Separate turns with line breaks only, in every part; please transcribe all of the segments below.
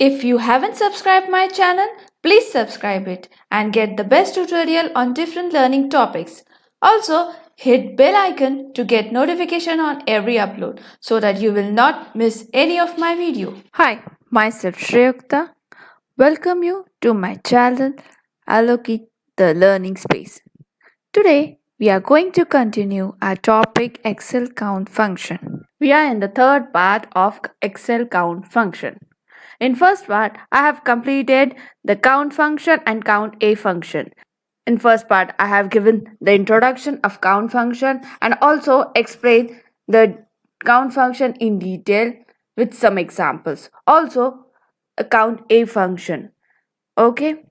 If you haven't subscribed my channel, please subscribe it and get the best tutorial on different learning topics. Also, hit bell icon to get notification on every upload so that you will not miss any of my video. Hi, myself Shreyukta. Welcome you to my channel Allocate the Learning Space. Today, we are going to continue our topic Excel count function. We are in the third part of Excel count function. In first part, I have completed the count function and COUNTA function. In first part, I have given the introduction of count function and also explained the count function in detail with some examples. Also, a COUNTA function. Okay.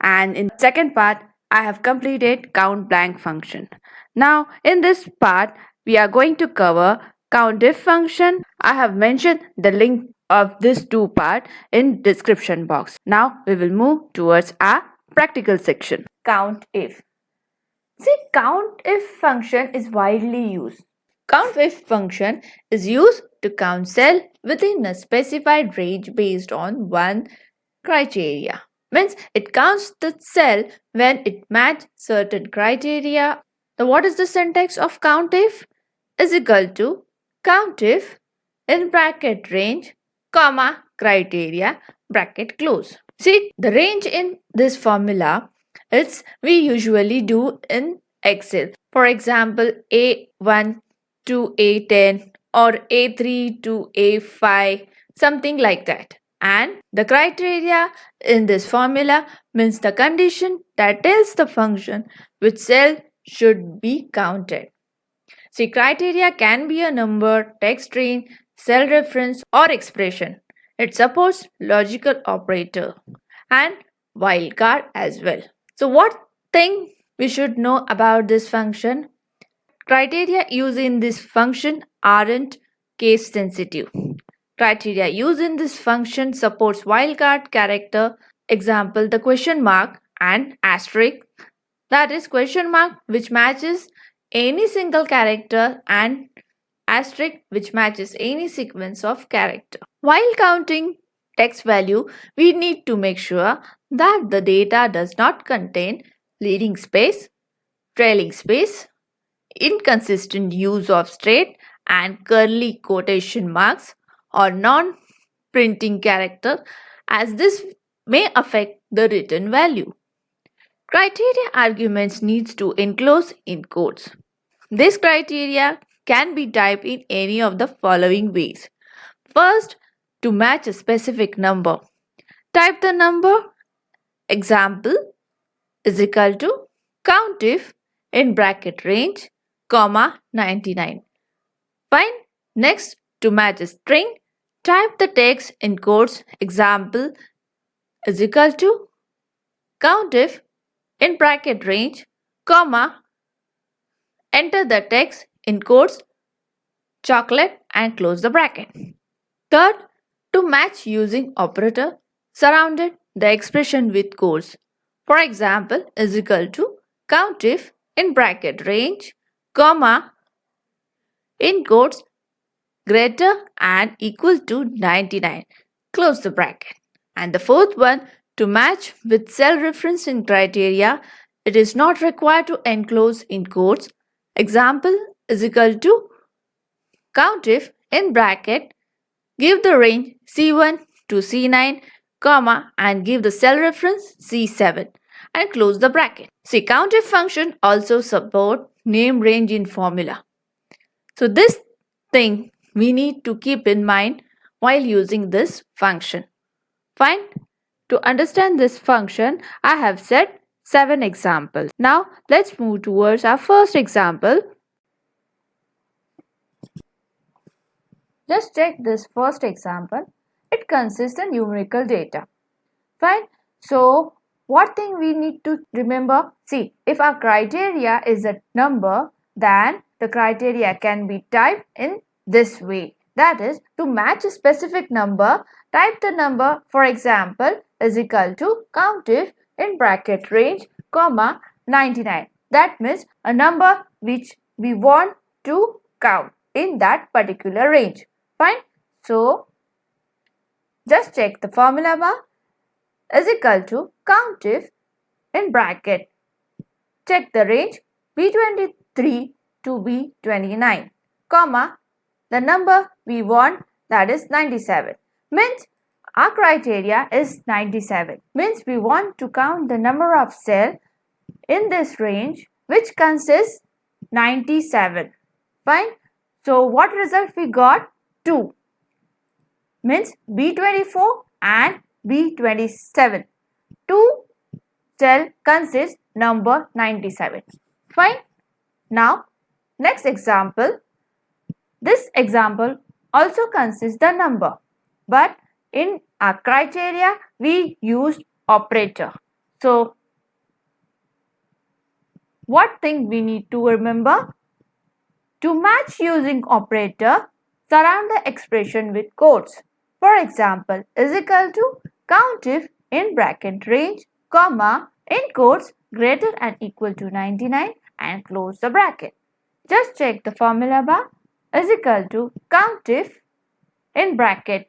And in second part, I have completed COUNTBLANK function. Now, in this part, we are going to cover Countif function. I have mentioned the link of this two part in description box. Now, we will move towards our practical section. COUNTIF. See, COUNTIF function is widely used. COUNTIF function is used to count cell within a specified range based on one criteria. Means it counts the cell when it matches certain criteria. So what is the syntax of COUNTIF? Is equal to COUNTIF in bracket range, comma, criteria, bracket close. See, the range in this formula we usually do in Excel. For example, A1 to A10 or A3 to A5, something like that. And the criteria in this formula means the condition that tells the function which cell should be counted. See, criteria can be a number, text string, cell reference, or expression. It supports logical operator and wildcard as well. So, what thing we should know about this function? Criteria used in this function aren't case sensitive. Criteria used in this function supports wildcard character, example the question mark and asterisk, that is question mark which matches any single character and asterisk which matches any sequence of character. While counting text value, we need to make sure that the data does not contain leading space, trailing space, inconsistent use of straight and curly quotation marks, or non-printing character, as this may affect the written value. Criteria arguments needs to enclose in quotes. This criteria can be typed in any of the following ways. First, to match a specific number. Type the number example is equal to COUNTIF in bracket range, comma 99. Fine. Next, to match a string, type the text in quotes example is equal to COUNTIF in bracket range, comma, enter the text in quotes chocolate and close the bracket. Third, to match using operator, surrounded the expression with quotes. For example, is equal to COUNTIF in bracket range, comma, in quotes greater and equal to 99. Close the bracket. And the fourth one, to match with cell reference in criteria, it is not required to enclose in quotes. Example is equal to COUNTIF in bracket, give the range C1 to C9, comma, and give the cell reference C7 and close the bracket. See, COUNTIF function also support name range in formula. So this thing we need to keep in mind while using this function. Fine. To understand this function, I have set 7 examples. Now let's move towards our first example. Just check this first example. It consists of numerical data. Fine. So what thing we need to remember? See, if our criteria is a number, then the criteria can be typed in this way. That is, to match a specific number, type the number, for example, is equal to COUNTIF in bracket range, comma 99. That means a number which we want to count in that particular range. Fine. So Just check the formula bar is equal to Countif in bracket. Check the range B23 to B29, comma, the number we want, that is 97. Means our criteria is 97. Means we want to count the number of cells in this range which consists 97. Fine. So what result we got? 2. Means B24 and B27. 2 cell consists number 97. Fine. Now next example. This example also consists the number, but in our criteria we used operator. So what thing we need to remember? To match using operator, surround the expression with quotes. For example, is equal to Countif in bracket range, comma, in quotes greater and equal to 99 and close the bracket. Just check the formula bar is equal to Countif in bracket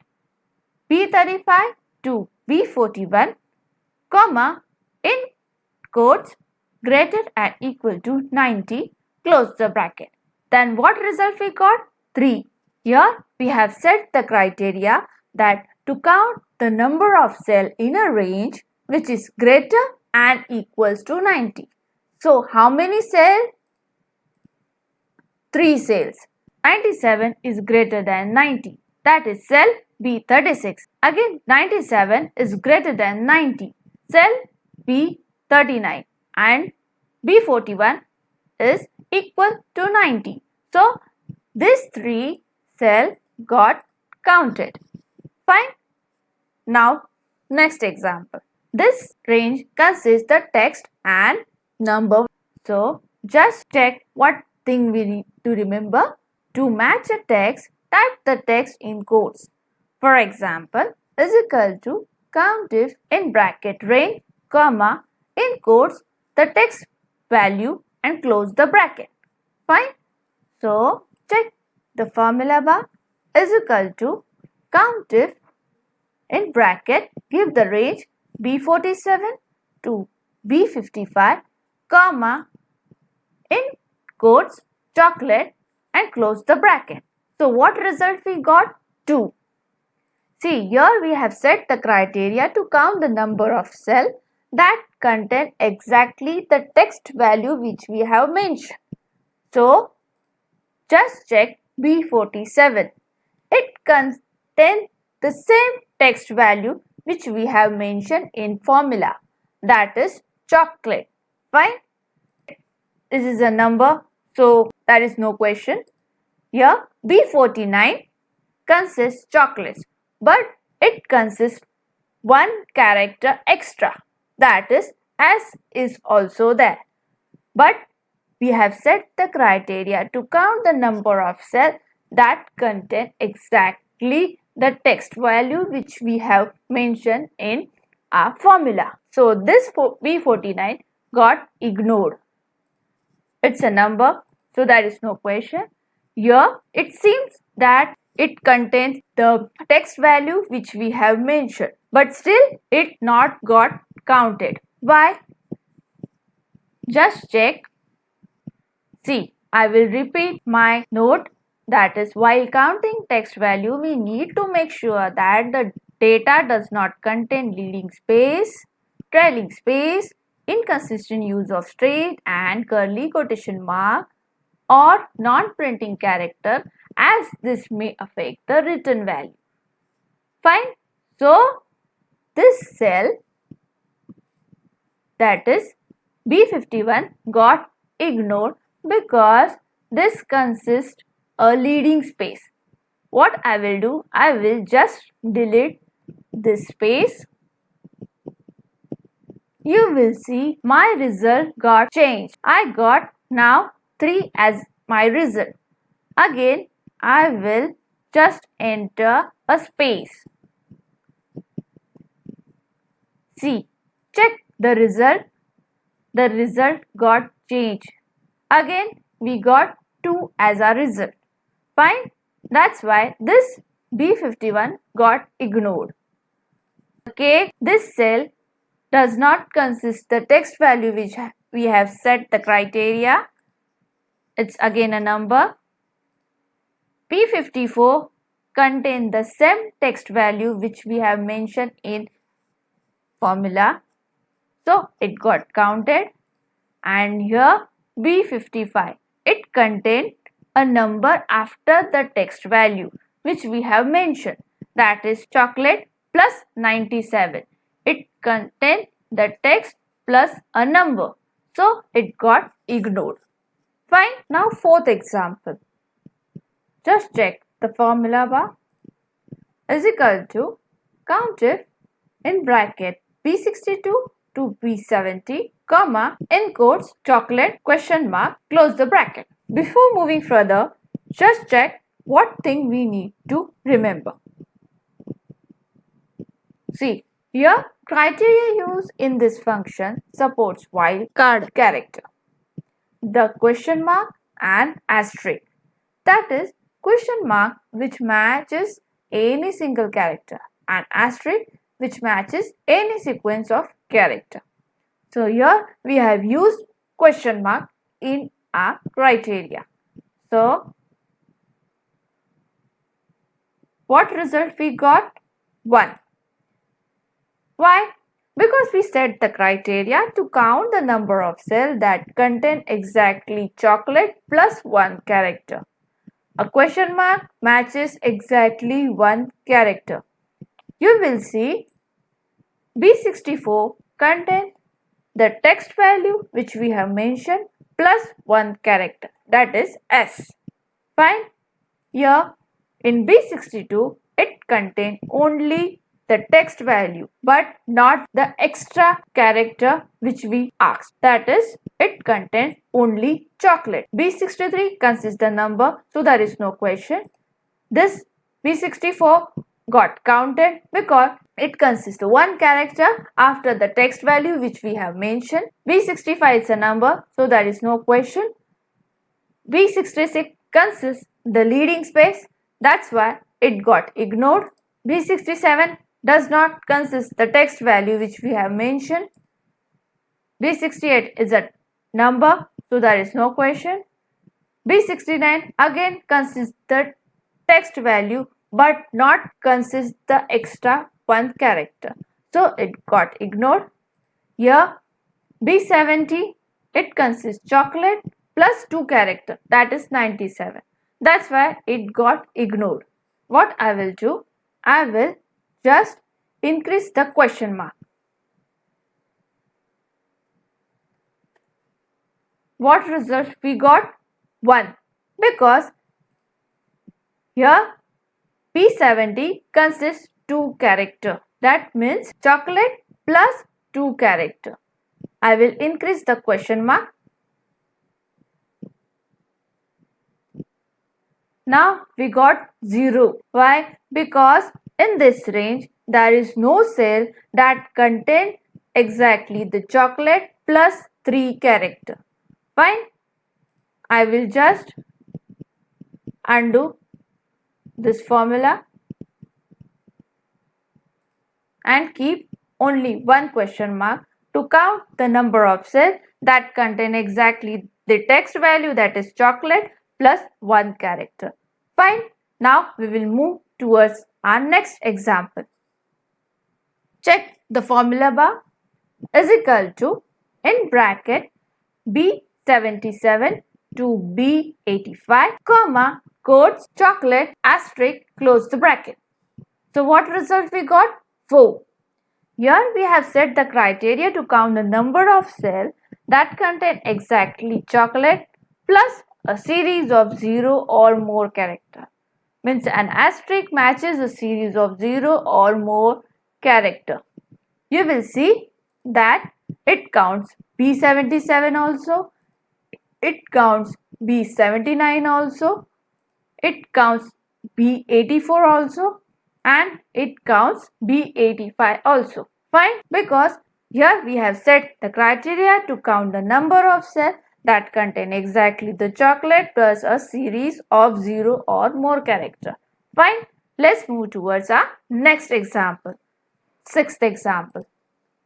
B35 to B41, comma, in quotes greater and equal to 90, close the bracket. Then what result we got? 3. Here we have set the criteria that to count the number of cells in a range which is greater and equals to 90. So how many cells? 3 cells. 97 is greater than 90. That is cell B36. Again 97 is greater than 90. Cell B39 and B41 is equal to 90. So these 3 cells got counted. Fine. Now next example. This range consists the text and number. So just check what thing we need to remember. To match a text, type the text in quotes. For example, is equal to Countif in bracket range, comma, in quotes the text value and close the bracket. Fine. So check the formula bar is equal to Countif in bracket, give the range B47 to B55, comma, in quotes chocolate and close the bracket. So what result we got? 2. See, here we have set the criteria to count the number of cells that contain exactly the text value which we have mentioned. So just check B47. It contains the same text value which we have mentioned in formula, that is chocolate. Fine. This is a number, so there is no question. Here B49 consists chocolates, but it consists one character extra, that is S is also there. But we have set the criteria to count the number of cells that contain exactly the text value which we have mentioned in our formula. So this B49 got ignored. It's a number, so there is no question. Here it seems that it contains the text value which we have mentioned, but still it not got counted. Why? Just check. See, I will repeat my note, that is, while counting text value we need to make sure that the data does not contain leading space, trailing space, inconsistent use of straight and curly quotation mark or non-printing character, as this may affect the written value. Fine. So this cell, that is B51, got ignored because this consists a leading space. What I will do, I will just delete this space. You will see my result got changed. I got now 3 as my result. Again, I will just enter a space. See, check the result. The result got changed. Again, we got 2 as our result. Fine. That's why this B51 got ignored. cake, this cell does not consist the text value which we have set the criteria. It's again a number. P54 contain the same text value which we have mentioned in formula. So it got counted. And here B55, it contained a number after the text value which we have mentioned, that is chocolate plus 97. It contained the text plus a number, so it got ignored. Fine. Now fourth example. Just check the formula bar is equal to Countif in bracket B62 to B70, comma, in quotes, chocolate, question mark, close the bracket. Before moving further, just check what thing we need to remember. See, here criteria used in this function supports wildcard character, the question mark and asterisk. That is, question mark which matches any single character and asterisk which matches any sequence of character. So here we have used question mark in our criteria. So what result we got? 1. Why? Because we set the criteria to count the number of cells that contain exactly chocolate plus 1 character. A question mark matches exactly 1 character. You will see B64 contains the text value which we have mentioned plus 1 character, that is S. Fine. Here in B62 it contains only the text value but not the extra character which we asked, that is it contains only chocolate. B63 consists the number, so there is no question. This B64 got counted because it consists of 1 character after the text value which we have mentioned. B65 is a number, so there is no question. B66 consists the leading space, that's why it got ignored. B67 does not consist the text value which we have mentioned. B68 is a number, so there is no question. B69 again consists the text value but not consists the extra 1 character, so it got ignored. Here B70, it consists chocolate plus 2 character, that is 97. That's why it got ignored. What I will do? I will just increase the question mark. What result we got? 1. Because here P70 consists 2 character. That means chocolate plus 2 character. I will increase the question mark. Now we got 0. Why? Because in this range there is no cell that contains exactly the chocolate plus 3 character. Fine. I will just undo this formula and keep only 1 question mark to count the number of cells that contain exactly the text value, that is chocolate plus 1 character. Fine. Now we will move towards our next example. Check the formula bar is equal to in bracket B77 to B85, comma, quotes, chocolate, asterisk, close the bracket. So what result we got? 4. Here we have set the criteria to count the number of cells that contain exactly chocolate plus a series of 0 or more character. Means an asterisk matches a series of 0 or more character. You will see that it counts B77 also, it counts B79 also, it counts B84 also, and it counts B85 also. Fine, because here we have set the criteria to count the number of cells that contain exactly the chocolate plus a series of 0 or more character. Fine, let's move towards our next example. sixth example.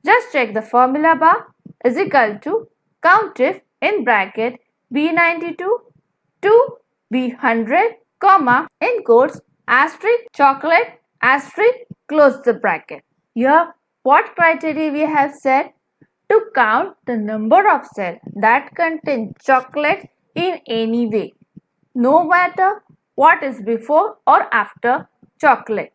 Just check the formula bar is equal to Countif in bracket B92 to B100, comma, in quotes, asterisk, chocolate, asterisk, close the bracket. Here, what criteria we have said? To count the number of cells that contain chocolate in any way, no matter what is before or after chocolate.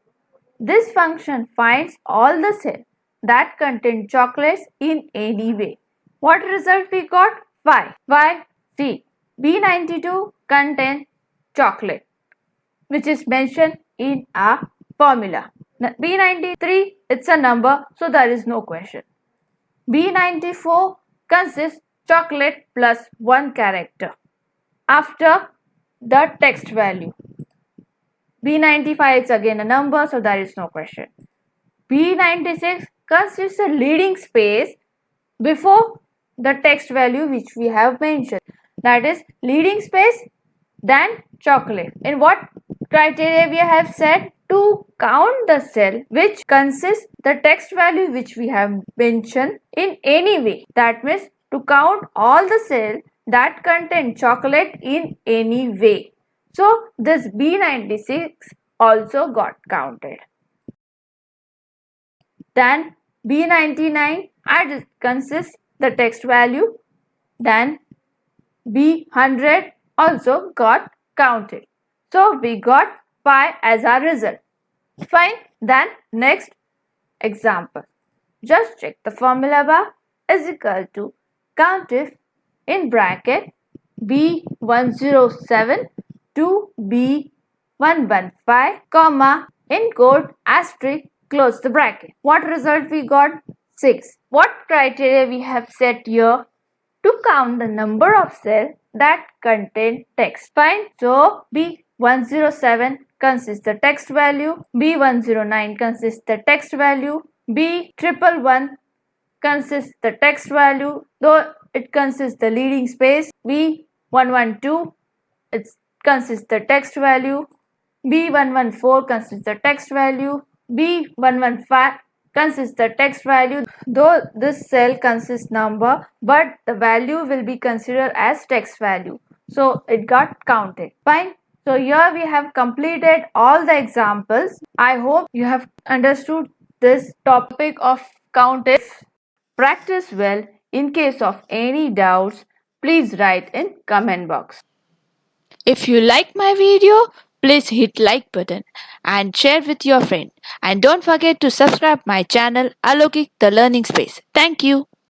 This function finds all the cells that contain chocolates in any way. What result we got? 5. Why? See, B92 contains chocolate, which is mentioned in our formula. B93, it's a number, so there is no question. B94 consists chocolate plus one character after the text value. B95 is again a number, so there is no question. B96 consists a leading space before the text value which we have mentioned. That is leading space then chocolate. In what criteria we have said? To count the cell which consists the text value which we have mentioned in any way. That means to count all the cells that contain chocolate in any way. So this B96 also got counted. Then B99 consists the text value. Then B100 also got counted. So we got 5 as our result. Fine. Then next example. Just check the formula bar is equal to Countif in bracket B107 to B115, comma, in quote, asterisk, close the bracket. What result we got? 6. What criteria we have set here? To count the number of cells that contain text. Fine. So B107 consists the text value, B109 consists the text value, B111 consists the text value, though it consists the leading space, B112 it consists the text value, B114 consists the text value, B115 consists the text value, though this cell consists number, but the value will be considered as text value. So it got counted. Fine. So here we have completed all the examples. I hope you have understood this topic of Countif. Practice well. In case of any doubts, please write in comment box. If you like my video, please hit like button and share with your friend. And don't forget to subscribe my channel Alokik the Learning Space. Thank you.